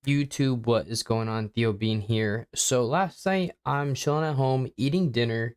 YouTube, what is going on? Theo Bean here. So last night I'm chilling at home eating dinner,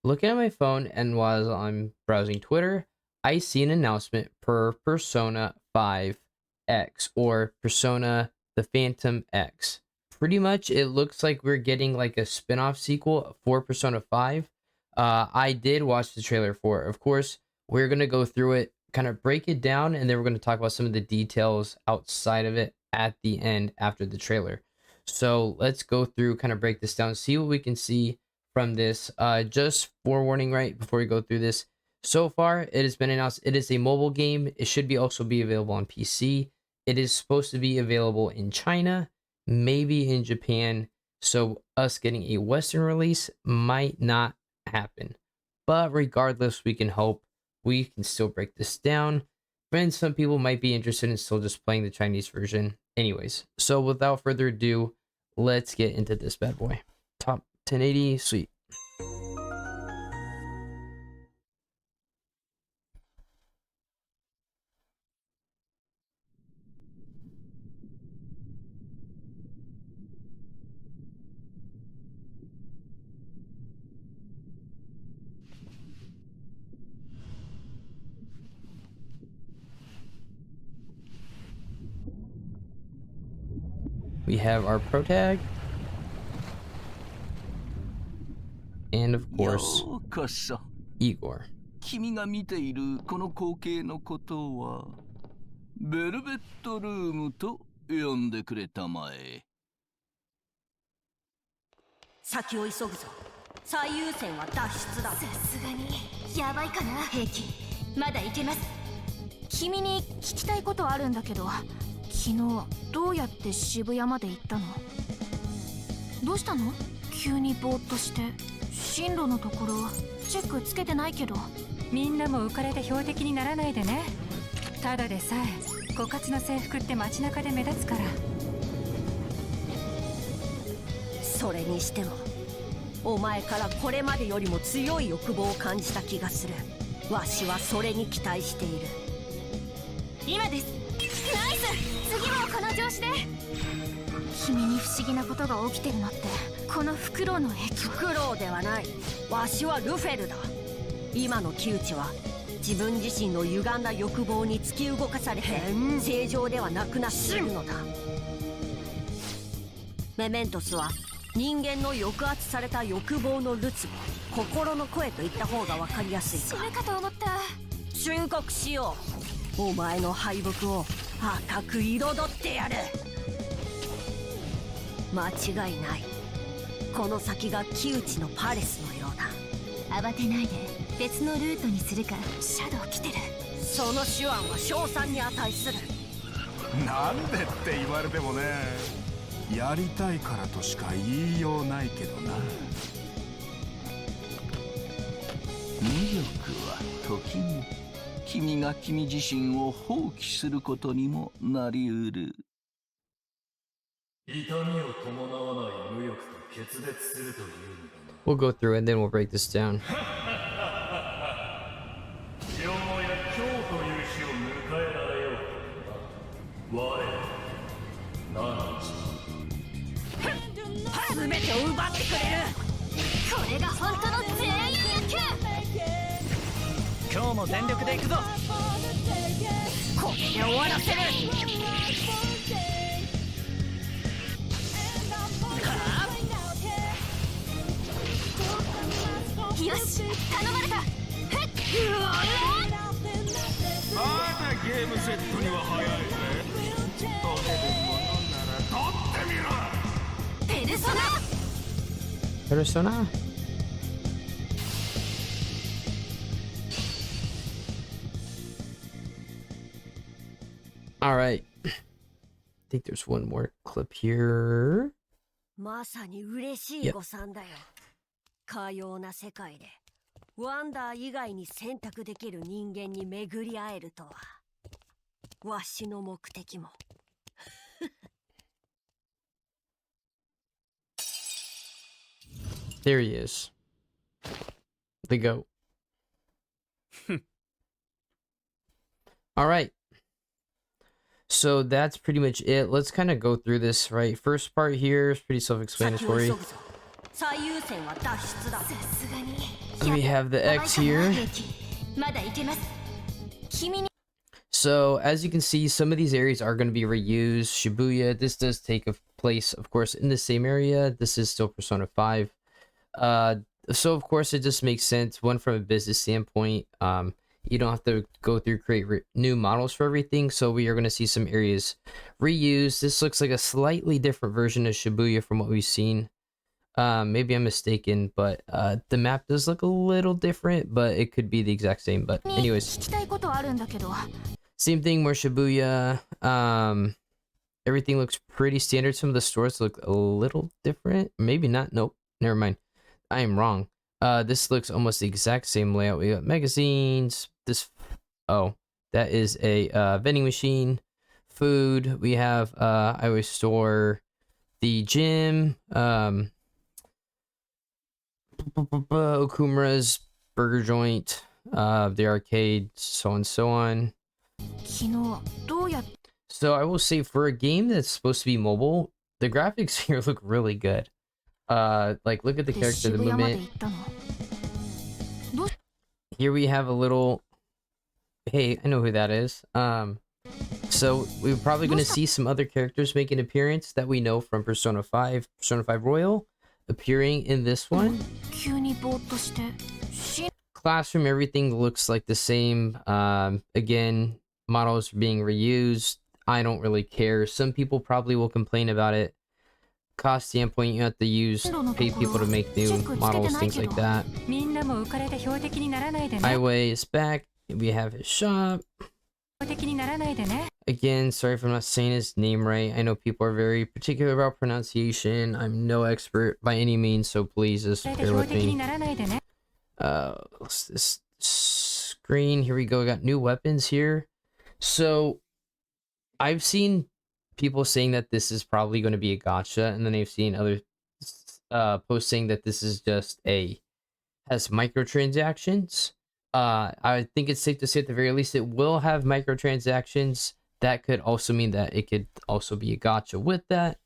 looking at my phone, and while I'm browsing Twitter, I see an announcement for Persona 5X or Persona the Phantom X. Pretty much it looks like we're getting like a spin-off sequel for Persona 5. I did watch the trailer for it. Of course, we're gonna go through it, kind of break it down, and then we're gonna talk about some of the details outside of it at the end after the trailer. So let's go through, kind of break this down, see what we can see from this. Just forewarning right before we go through this. So far, it has been announced it is a mobile game. It should also be available on PC. It is supposed to be available in China, maybe in Japan. So us getting a Western release might not happen. But regardless, we can hope. We can still break this down. And some people might be interested in still just playing the Chinese version. Anyways, so without further ado, let's get into this bad boy. Top 1080, sweet. We have our pro tag. And of course, Igor. 君が見ているこの光景のことはベルベットルームと呼んでくれたまえ。先を急ぐぞ。最優先は脱出だ。さすがにやばいかな。平気、まだいけます。君に聞きたいことあるんだけど、昨日どうやって渋谷まで行ったの？どうしたの？急にぼーっとして。進路のところチェックつけてないけど。みんなも浮かれて標的にならないでね。ただでさえ枯渇の制服って街中で目立つから。それにしてもお前からこれまでよりも強い欲望を感じた気がする。わしはそれに期待している。今です。ナイス。次はこの調子で。君に不思議なことが起きてるのってこのフクロウの影響。フクロウではない。わしはルフェルだ。今の窮地は自分自身の歪んだ欲望に突き動かされて正常ではなくなっているのだ。メメントスは人間の抑圧された欲望のるつぼ、心の声といった方が分かりやすい。死ぬかと思った。忠告しよう。お前の敗北を赤く彩ってやる。間違いない。この先が窮地のパレスのようだ。慌てないで別のルートにするか。シャドウ来てる。その手腕は称賛に値する。なんでって言われてもね、やりたいからとしか言いようないけどな。無欲は時に君が君自身を放棄することにもなりうる。痛みを伴わない無欲と決別するというのだな。 We'll go through and then we'll break this down. よもや今日という日を迎えられようかな。我何日全てを奪ってくれる。これが本当の全員野球。今日も全力で行くぞ。これで終わらせる。よし、頼まれた。まだゲームセットには早いぜ。取れるものなら取ってみろ。ペルソナ。Persona. All right. I think there's one more clip here. まさに嬉しい誤算だよ。かような世界でワンダー以外に選択できる人間に巡り会えるとは。わしの目的も。There he is. The goat. All right. So that's pretty much it. Let's kind of go through this, right? First part here is pretty 先を self-explanatory. 急ぐぞ最優先は脱出ださすがに We have the X here. まだいけます君に So as you can see, some of these areas are going to be reused. Shibuya, this does take a place, of course, in the same area. This is still Persona 5. So of course it just makes sense. One, from a business standpoint, you don't have to go through create new models for everything. So we are going to see some areas reused. This looks like a slightly different version of Shibuya from what we've seen. Maybe I'm mistaken, but the map does look a little different, but it could be the exact same. But anyways, 聞きたいことあるんだけど same thing, more Shibuya. Everything looks pretty standard. Some of the stores look a little different. Maybe not. Nope. Never mind. I am wrong. This looks almost the exact same layout. We got magazines. Oh, that is a vending machine. Food. We have I always store the gym. Okumura's burger joint. The arcade, so on and so on. 昨日どうやって So I will say, for a game that's supposed to be mobile, the graphics here look really good. Like, look at the character, the 渋谷まで movement. 行ったの Here we have a little... Hey, I know who that is. So we're probably going to see some other characters make an appearance that we know from Persona 5, Persona 5 Royal, appearing in this one. 急にぼーっとしてし Classroom, everything looks like the same. Again, models are being reused. I don't really care. Some people probably will complain about it. Cost standpoint, you have to pay people to make new models, things like that. みんなも浮かれて標的にならないでね Highway is back. We have his shop. 標的にならないでね Again, sorry if I'm not saying his name right. I know people are very particular about pronunciation. I'm no expert by any means, so please just 浮かれて bear 標 with 的に me. ならないでね What's this screen? Here we go. We got new weapons here. So I've seen people saying that this is probably going to be a gacha, and then I've seen other posts saying that this is just has microtransactions. I think it's safe to say at the very least it will have microtransactions. That could also mean that it could also be a gacha with that.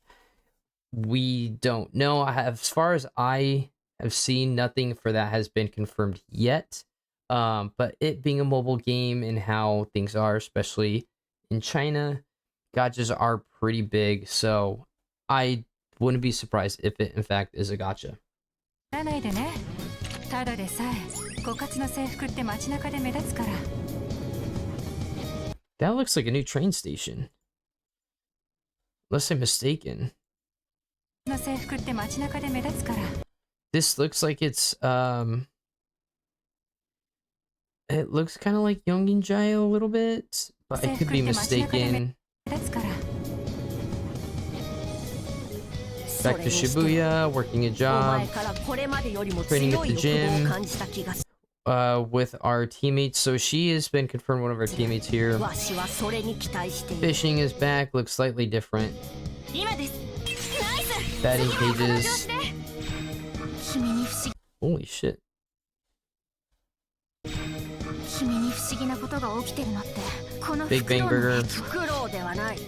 We don't know. As far as I have seen, nothing for that has been confirmed yet. But it being a mobile game and how things are, especially in China, gachas are pretty big. So I wouldn't be surprised if it in fact is a gacha. ならないでねただでさえ枯渇の制服って街中で目立つから That looks like a new train station. Unless I'm mistaken. の制服って街中で目立つから This looks like it's it looks kind of like Yonginjai a little bit, but I could be mistaken. 目立つから Back to Shibuya, working a お job 前からこれまでよりも training 強 at い the 欲望 gym. を感じた気がす with our teammates. So she has been confirmed one of our teammates here. るわしはそれに期待している Fishing is back, looks slightly different. 今ですナイス Batting この調 pages. 子で君に不思 Holy shit. 君に不思議なことが起きてるのってこの Big フクロ Bang ウの Burger. フクロウではない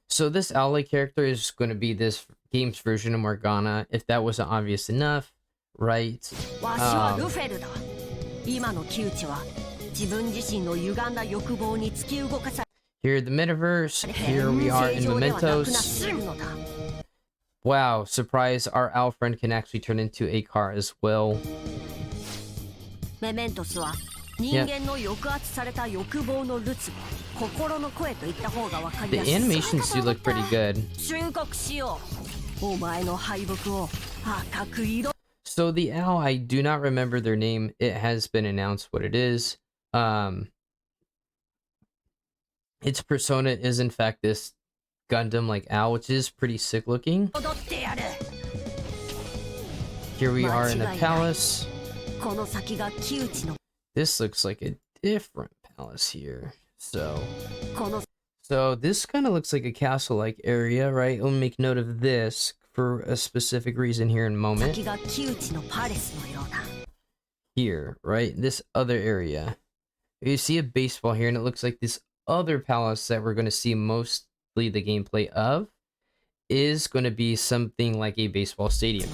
So this ally character is going to be this game's version of Morgana, if that wasn't obvious enough, right? わしはルフェルだ今の窮地は自分自身の歪んだ欲望に突き動かさ Here the metaverse. れ Here we are 正 in 常ではなくな Mementos. するのだ Wow, surprise, our owl friend can actually turn into a car as well. メメントスは人間の抑圧された欲望のるつぼ心の声といった方が分かり The やすい animations do look pretty good. 忠告しようお前の敗北を赤く色 So the owl, I do not remember their name. It has been announced what it is. Its persona is in fact this Gundam like owl, which is pretty sick looking. 踊ってやる Here we are in a palace. この先が窮地の This looks like a different palace here. So この this kind of looks like a castle-like area, right? We'll make note of this for a specific reason here in a moment. 先が窮地のパレスのようだ Here, right? This other area. You see a baseball here, and it looks like this other palace that we're going to see most the gameplay of is going to be something like a baseball stadium.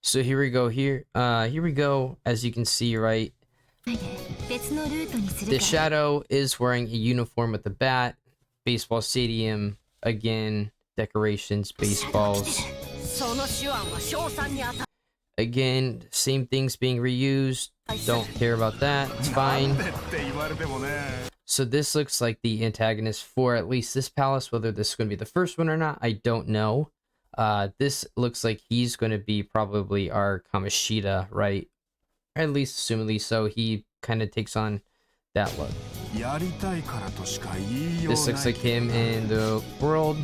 So here we go. Here we go. As you can see, right, the shadow is wearing a uniform with a bat. Baseball stadium, again, decorations, baseballs. Again, same things being reused. Don't care about that. It's fine. So this looks like the antagonist for at least this palace. Whether this is going to be the first one or not, I don't know. This looks like he's going to be probably our Kamoshida, right? Or at least assumedly so. He kind of takes on that look. This looks like him in the world.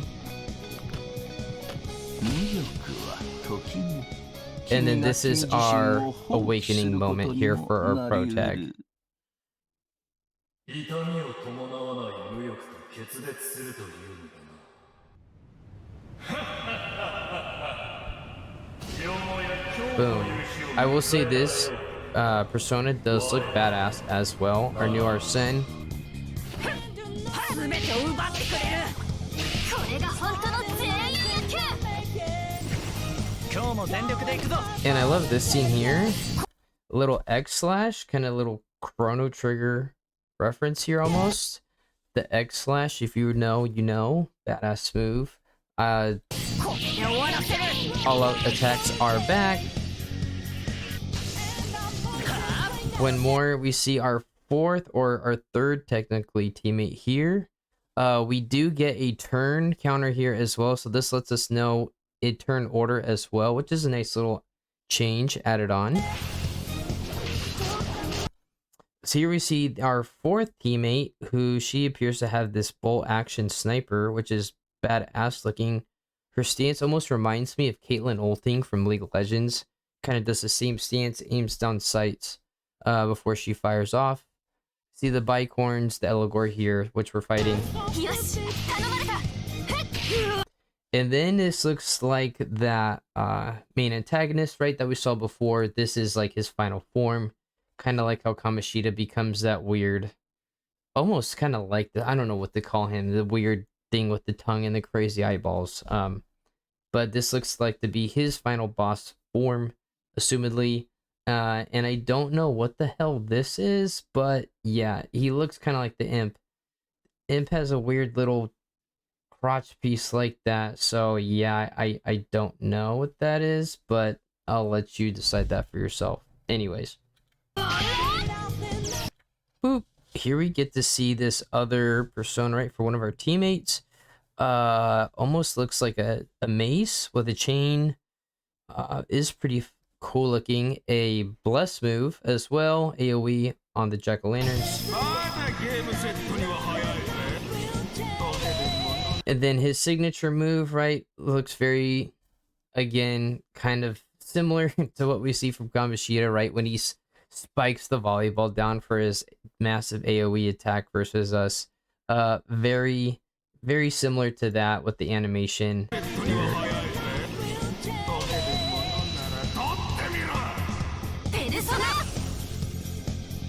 And then this is our awakening moment here for our pro tag. Boom. I will say this, Persona does look badass as well. Our new Arsene. And I love this scene here. A little X slash, kind of little Chrono Trigger reference here almost. The X slash, if you know, you know. Badass move. All out attacks are back. When more, we see our fourth or our third technically teammate here. We do get a turn counter here as well, so this lets us know a turn order as well, which is a nice little change added on. So here we see our fourth teammate, who she appears to have this bolt action sniper, which is badass looking. Her stance almost reminds me of Caitlyn Olting from League of Legends. Kind of does the same stance, aims down sights before she fires off. See the bicorns, the Elagor here, which we're fighting. And then this looks like that main antagonist, right, that we saw before. This is like his final form. Kind of like how Kamoshida becomes that weird, almost kind of like the, I don't know what to call him, the weird thing with the tongue and the crazy eyeballs. But this looks like to be his final boss form, assumedly. And I don't know what the hell this is, but yeah, he looks kind of like the Imp. Imp has a weird little crotch piece like that, so yeah, I don't know what that is, but I'll let you decide that for yourself. Anyways. Boop. Here we get to see this other persona, right, for one of our teammates. Almost looks like a mace with a chain. Is pretty cool looking. A bless move as well. AoE on the jack-o'-lanterns. And then his signature move, right, looks very, again, kind of similar to what we see from Kamoshida, right, when he spikes the volleyball down for his massive AoE attack versus us. Very, very similar to that with the animation here.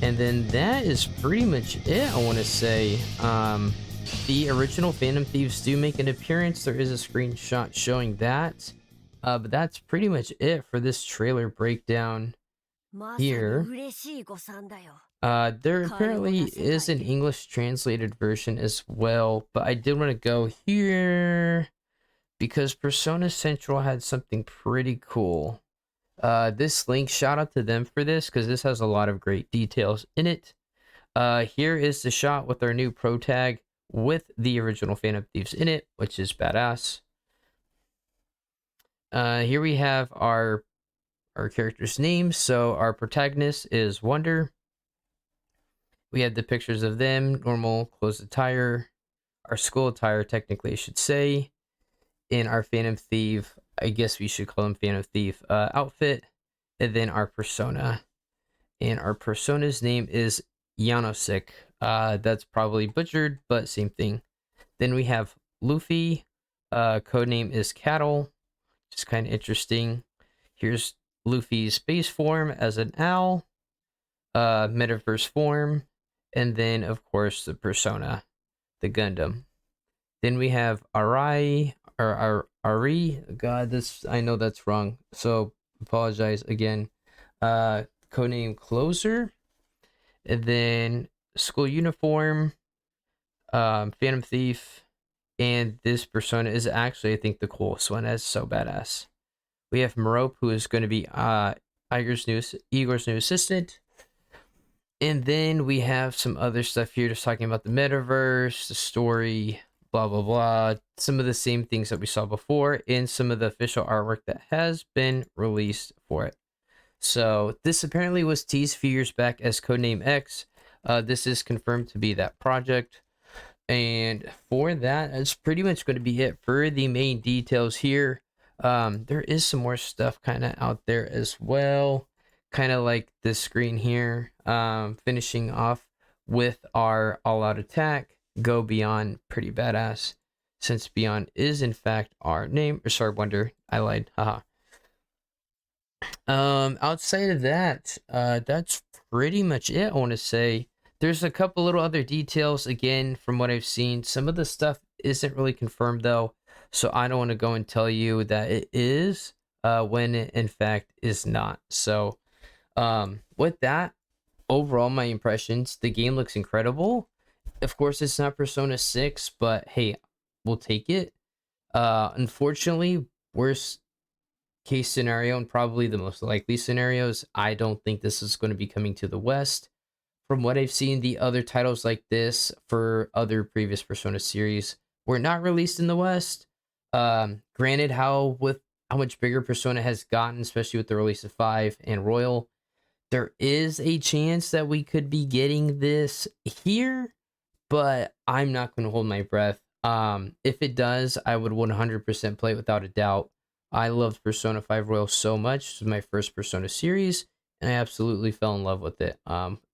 And then that is pretty much it, I want to say. The original Phantom Thieves do make an appearance. There is a screenshot showing that. But that's pretty much it for this trailer breakdown here. There apparently is an English translated version as well, but I did want to go here because Persona Central had something pretty cool. This link, shout out to them for this because this has a lot of great details in it. Here is the shot with our new pro tag with the original Phantom Thieves in it, which is badass. Here we have our character's name. So our protagonist is Wonder. We have the pictures of them, normal clothes attire, our school attire, technically I should say, in our Phantom Thief, I guess we should call him Phantom Thief outfit, and then our persona. And our persona's name is Yanosik. That's probably butchered, but same thing. Then we have Luffy. Codename is Cattle, which is kind of interesting. Here's Luffy's base form as an owl. Metaverse form. and then of course the Persona, the Gundam. Then we have Ari. God, this, I know that's wrong, so apologize again. Codename Closer, and then School Uniform, Phantom Thief, and this Persona is actually, I think, the coolest one. That's so badass. We have Merope, who is going to be Igor's new assistant. And then we have some other stuff here just talking about the metaverse, the story, blah, blah, blah. Some of the same things that we saw before in some of the official artwork that has been released for it. So this apparently was teased a few years back as Codename X. This is confirmed to be that project. And for that, that's pretty much going to be it for the main details here. There is some more stuff kind of out there as well, kind of like this screen here. Finishing off with our all-out attack, Go Beyond, pretty badass, since Beyond is in fact our name. Or sorry, Wonder, I lied, haha. Outside of that, that's pretty much it. I want to say there's a couple little other details again from what I've seen. Some of the stuff isn't really confirmed though, so I don't want to go and tell you that it is when it in fact is not. So with that, overall my impressions, the game looks incredible. Of course it's not Persona 6, but hey, we'll take it. Unfortunately, worst case scenario, and probably the most likely scenarios, I don't think this is going to be coming to the West. From what I've seen, the other titles like this for other previous Persona series were not released in the West. Granted, how much bigger Persona has gotten, especially with the release of 5 and Royal, there is a chance that we could be getting this here, but I'm not going to hold my breath. If it does, I would 100% play it without a doubt. I loved Persona 5 Royal so much. It was my first Persona series, and I absolutely fell in love with it.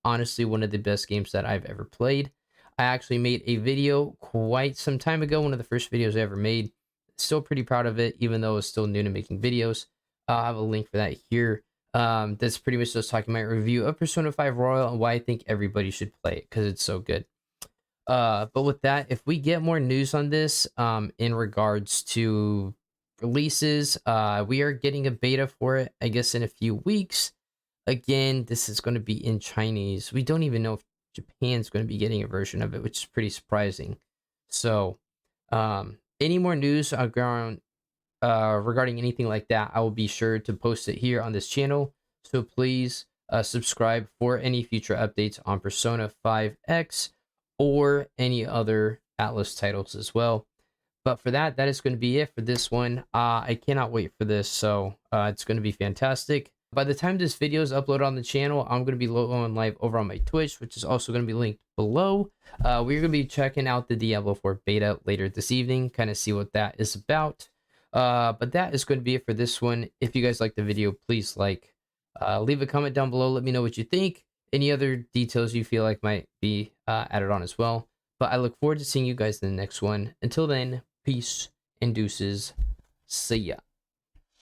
Honestly, one of the best games that I've ever played. I actually made a video quite some time ago, one of the first videos I ever made. Still pretty proud of it, even though it's still new to making videos. I'll have a link for that here. That's pretty much just talking my review of Persona 5 Royal and why I think everybody should play it, because it's so good. But with that, if we get more news on this, in regards to releases, we are getting a beta for it, I guess, in a few weeks. Again, this is going to be in Chinese. We don't even know if Japan's going to be getting a version of it, which is pretty surprising. So, any more news regarding anything like that, I will be sure to post it here on this channel. So please subscribe for any future updates on Persona 5X or any other Atlas titles as well. But for that is going to be it for this one. I cannot wait for this, so it's going to be fantastic. By the time this video is uploaded on the channel, I'm going to be going live over on my Twitch, which is also going to be linked below. We're going to be checking out the Diablo 4 beta later this evening, kind of see what that is about. But that is going to be it for this one. If you guys like the video, please like, leave a comment down below. Let me know what you think. Any other details you feel like might be added on as well. But I look forward to seeing you guys in the next one. Until then, peace and deuces. See ya.